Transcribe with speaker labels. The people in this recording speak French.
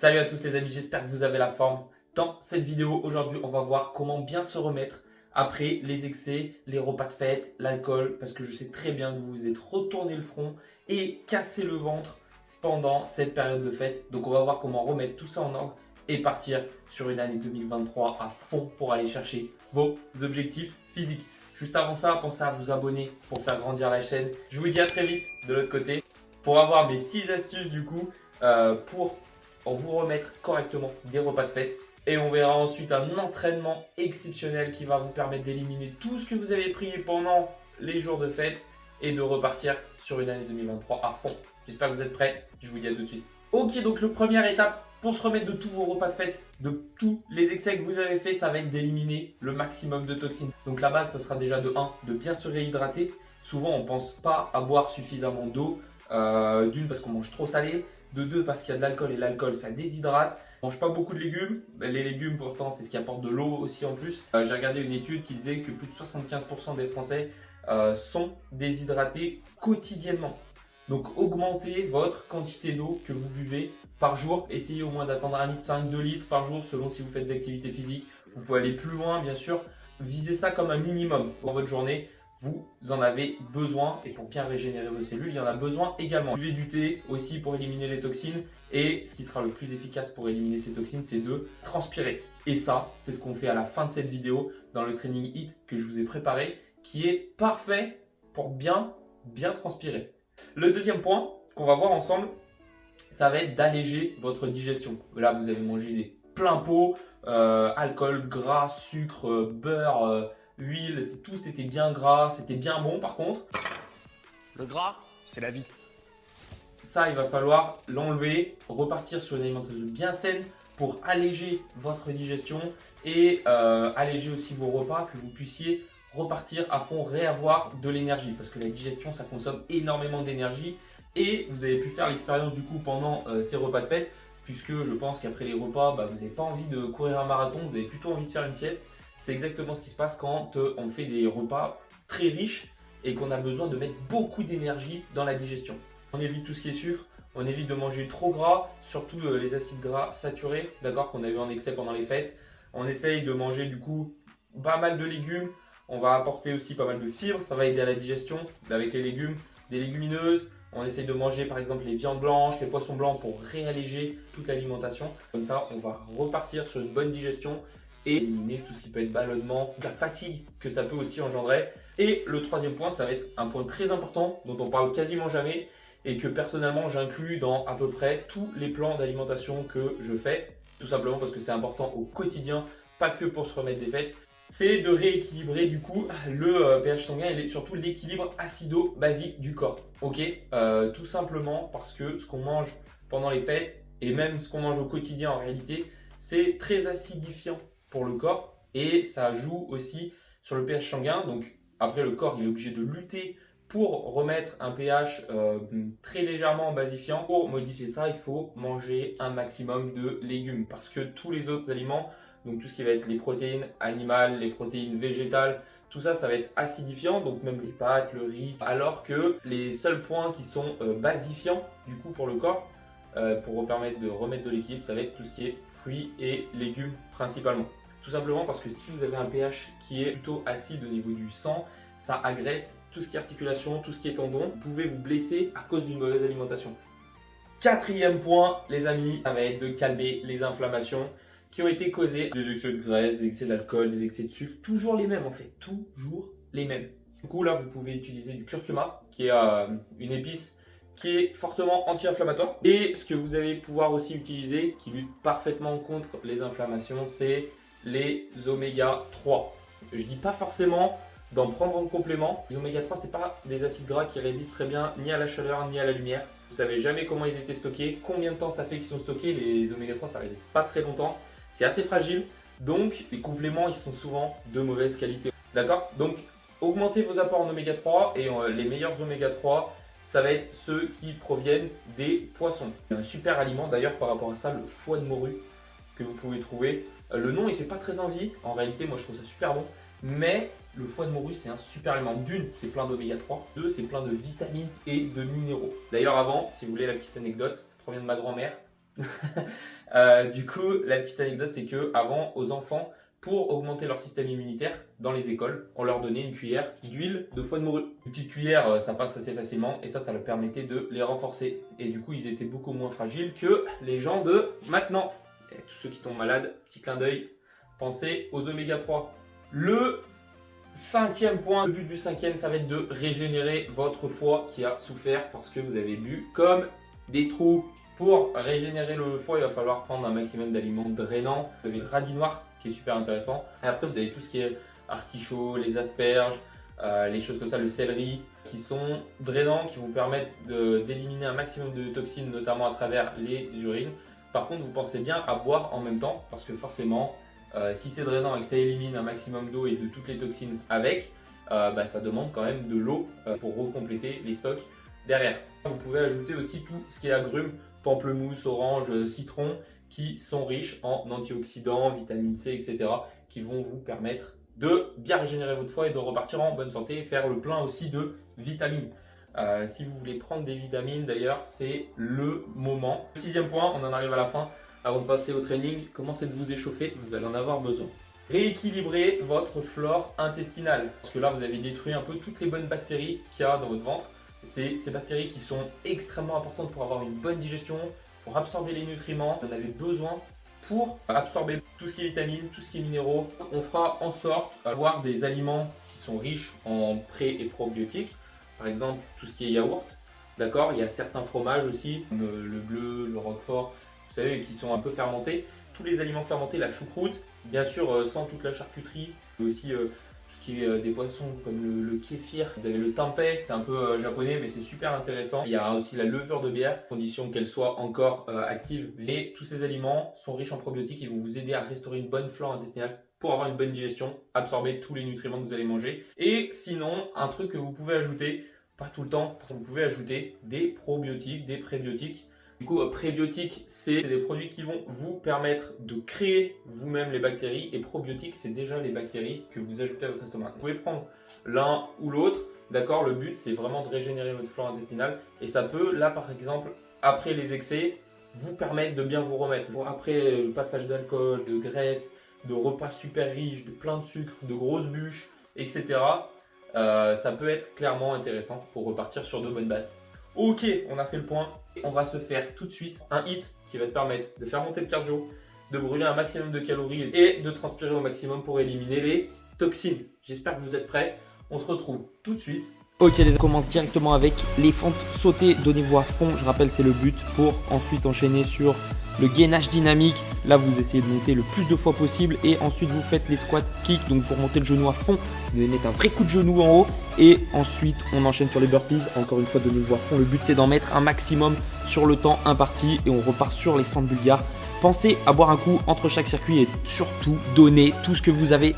Speaker 1: Salut à tous les amis, j'espère que vous avez la forme. Dans cette vidéo, aujourd'hui, on va voir comment bien se remettre après les excès, les repas de fête, l'alcool, parce que je sais très bien que vous vous êtes retourné le front et cassé le ventre pendant cette période de fête. Donc on va voir comment remettre tout ça en ordre et partir sur une année 2023 à fond pour aller chercher vos objectifs physiques. Juste avant ça, pensez à vous abonner pour faire grandir la chaîne. Je vous dis à très vite de l'autre côté pour avoir mes 6 astuces du coup pour vous remettre correctement des repas de fête. Et on verra ensuite un entraînement exceptionnel qui va vous permettre d'éliminer tout ce que vous avez pris pendant les jours de fête et de repartir sur une année 2023 à fond. J'espère que vous êtes prêts. Je vous dis à tout de suite. Ok, donc la première étape pour se remettre de tous vos repas de fête, de tous les excès que vous avez fait, ça va être d'éliminer le maximum de toxines. Donc la base, ça sera déjà de 1, de bien se réhydrater. Souvent, on ne pense pas à boire suffisamment d'eau. D'une, parce qu'on mange trop salé. De 2, parce qu'il y a de l'alcool et l'alcool, ça déshydrate. On mange pas beaucoup de légumes. Les légumes, pourtant, c'est ce qui apporte de l'eau aussi en plus. J'ai regardé une étude qui disait que plus de 75% des Français sont déshydratés quotidiennement. Donc, augmentez votre quantité d'eau que vous buvez par jour. Essayez au moins d'attendre 1,5 litre, 2 litres par jour selon si vous faites des activités physiques. Vous pouvez aller plus loin, bien sûr. Visez ça comme un minimum dans votre journée. Vous en avez besoin et pour bien régénérer vos cellules, il y en a besoin également. Buvez du thé aussi pour éliminer les toxines et ce qui sera le plus efficace pour éliminer ces toxines, c'est de transpirer. Et ça, c'est ce qu'on fait à la fin de cette vidéo dans le training HIIT que je vous ai préparé qui est parfait pour bien transpirer. Le deuxième point qu'on va voir ensemble, ça va être d'alléger votre digestion. Là, vous avez mangé des pleins pots, alcool, gras, sucre, beurre, huile, tout c'était bien gras, c'était bien bon par contre.
Speaker 2: Le gras, c'est la vie.
Speaker 1: Ça, il va falloir l'enlever, repartir sur une alimentation bien saine pour alléger votre digestion et alléger aussi vos repas, que vous puissiez repartir à fond, réavoir de l'énergie. Parce que la digestion, ça consomme énormément d'énergie et vous avez pu faire l'expérience du coup pendant ces repas de fête, puisque je pense qu'après les repas, vous n'avez pas envie de courir un marathon, vous avez plutôt envie de faire une sieste. C'est exactement ce qui se passe quand on fait des repas très riches et qu'on a besoin de mettre beaucoup d'énergie dans la digestion. On évite tout ce qui est sucre, on évite de manger trop gras, surtout les acides gras saturés, d'accord, qu'on a eu en excès pendant les fêtes. On essaye de manger du coup pas mal de légumes, on va apporter aussi pas mal de fibres, ça va aider à la digestion avec les légumes, des légumineuses. On essaye de manger par exemple les viandes blanches, les poissons blancs pour réalléger toute l'alimentation. Comme ça, on va repartir sur une bonne digestion et éliminer tout ce qui peut être ballonnement, la fatigue que ça peut aussi engendrer. Et le troisième point, ça va être un point très important dont on parle quasiment jamais et que personnellement j'inclus dans à peu près tous les plans d'alimentation que je fais, tout simplement parce que c'est important au quotidien, pas que pour se remettre des fêtes. C'est de rééquilibrer du coup le pH sanguin et surtout l'équilibre acido-basique du corps. Ok, tout simplement parce que ce qu'on mange pendant les fêtes et même ce qu'on mange au quotidien en réalité, c'est très acidifiant pour le corps et ça joue aussi sur le pH sanguin. Donc après, le corps il est obligé de lutter pour remettre un pH très légèrement basifiant. Pour modifier ça, il faut manger un maximum de légumes parce que tous les autres aliments, donc tout ce qui va être les protéines animales, les protéines végétales, tout ça, ça va être acidifiant, donc même les pâtes, le riz. Alors que les seuls points qui sont basifiants du coup pour le corps, pour permettre de remettre de l'équilibre, ça va être tout ce qui est fruits et légumes principalement. Tout simplement parce que si vous avez un pH qui est plutôt acide au niveau du sang, ça agresse tout ce qui est articulation, tout ce qui est tendon. Vous pouvez vous blesser à cause d'une mauvaise alimentation. Quatrième point, les amis, ça va être de calmer les inflammations qui ont été causées des excès de graisse, des excès d'alcool, des excès de sucre. Toujours les mêmes en fait, toujours les mêmes. Du coup là, vous pouvez utiliser du curcuma, qui est une épice qui est fortement anti-inflammatoire. Et ce que vous allez pouvoir aussi utiliser, qui lutte parfaitement contre les inflammations, c'est les oméga 3. Je dis pas forcément d'en prendre en complément. Les oméga 3, c'est pas des acides gras qui résistent très bien ni à la chaleur ni à la lumière. Vous savez jamais comment ils étaient stockés, combien de temps ça fait qu'ils sont stockés. Les oméga 3, ça résiste pas très longtemps. C'est assez fragile. Donc les compléments, ils sont souvent de mauvaise qualité. D'accord? Donc augmentez vos apports en oméga 3 et les meilleurs oméga 3, ça va être ceux qui proviennent des poissons. Un super aliment d'ailleurs par rapport à ça, le foie de morue que vous pouvez trouver. Le nom il fait pas très envie, en réalité moi je trouve ça super bon, mais le foie de morue c'est un super aliment. D'une, c'est plein d'oméga 3, deux, c'est plein de vitamines et de minéraux. D'ailleurs avant, si vous voulez la petite anecdote, ça provient de ma grand-mère. Du coup, la petite anecdote, c'est que avant, aux enfants, pour augmenter leur système immunitaire dans les écoles, on leur donnait une cuillère d'huile de foie de morue. Une petite cuillère, ça passe assez facilement et ça leur permettait de les renforcer. Et du coup, ils étaient beaucoup moins fragiles que les gens de maintenant. Et tous ceux qui tombent malades, petit clin d'œil, pensez aux oméga 3. Le cinquième point, le but du cinquième, ça va être de régénérer votre foie qui a souffert parce que vous avez bu comme des trous. Pour régénérer le foie, il va falloir prendre un maximum d'aliments drainants. Vous avez le radis noir qui est super intéressant. Et après, vous avez tout ce qui est artichaut, les asperges, les choses comme ça, le céleri, qui sont drainants, qui vous permettent d'éliminer un maximum de toxines, notamment à travers les urines. Par contre, vous pensez bien à boire en même temps, parce que forcément, si c'est drainant et que ça élimine un maximum d'eau et de toutes les toxines avec, ça demande quand même de l'eau pour recompléter les stocks derrière. Vous pouvez ajouter aussi tout ce qui est agrumes, pamplemousse, orange, citron, qui sont riches en antioxydants, vitamine C, etc., qui vont vous permettre de bien régénérer votre foie et de repartir en bonne santé et faire le plein aussi de vitamines. Si vous voulez prendre des vitamines, d'ailleurs, c'est le moment. Sixième point, on en arrive à la fin. Avant de passer au training, commencez de vous échauffer, vous allez en avoir besoin. Rééquilibrer votre flore intestinale. Parce que là, vous avez détruit un peu toutes les bonnes bactéries qu'il y a dans votre ventre. C'est ces bactéries qui sont extrêmement importantes pour avoir une bonne digestion, pour absorber les nutriments. Vous en avez besoin pour absorber tout ce qui est vitamines, tout ce qui est minéraux. On fera en sorte d'avoir des aliments qui sont riches en pré- et probiotiques. Par exemple, tout ce qui est yaourt. D'accord, il y a certains fromages aussi, comme le bleu, le roquefort, vous savez, qui sont un peu fermentés. Tous les aliments fermentés, la choucroute, bien sûr sans toute la charcuterie, mais aussi tout ce qui est des poissons comme le kéfir. Vous avez le tempeh, c'est un peu japonais, mais c'est super intéressant. Il y a aussi la levure de bière, à condition qu'elle soit encore active. Et tous ces aliments sont riches en probiotiques, ils vont vous aider à restaurer une bonne flore intestinale pour avoir une bonne digestion, absorber tous les nutriments que vous allez manger. Et sinon, un truc que vous pouvez ajouter, pas tout le temps, parce que vous pouvez ajouter des probiotiques, des prébiotiques. Du coup, prébiotiques, c'est des produits qui vont vous permettre de créer vous-même les bactéries. Et probiotiques, c'est déjà les bactéries que vous ajoutez à votre estomac. Vous pouvez prendre l'un ou l'autre. D'accord, le but, c'est vraiment de régénérer votre flore intestinale. Et ça peut, là par exemple, après les excès, vous permettre de bien vous remettre. Après le passage d'alcool, de graisse, de repas super riches, de plein de sucre, de grosses bûches, etc. Ça peut être clairement intéressant pour repartir sur de bonnes bases. Ok, on a fait le point. On va se faire tout de suite un HIIT qui va te permettre de faire monter le cardio, de brûler un maximum de calories et de transpirer au maximum pour éliminer les toxines. J'espère que vous êtes prêts. On se retrouve tout de suite.
Speaker 3: Ok les amis, on commence directement avec les fentes sautées, donnez-vous à fond, je rappelle c'est le but pour ensuite enchaîner sur le gainage dynamique. Là vous essayez de monter le plus de fois possible et ensuite vous faites les squats kicks, donc vous remontez le genou à fond, vous allez mettre un vrai coup de genou en haut et ensuite on enchaîne sur les burpees, encore une fois donnez-vous à fond, le but c'est d'en mettre un maximum sur le temps imparti et on repart sur les fentes bulgares. Pensez à boire un coup entre chaque circuit et surtout donnez tout ce que vous avez.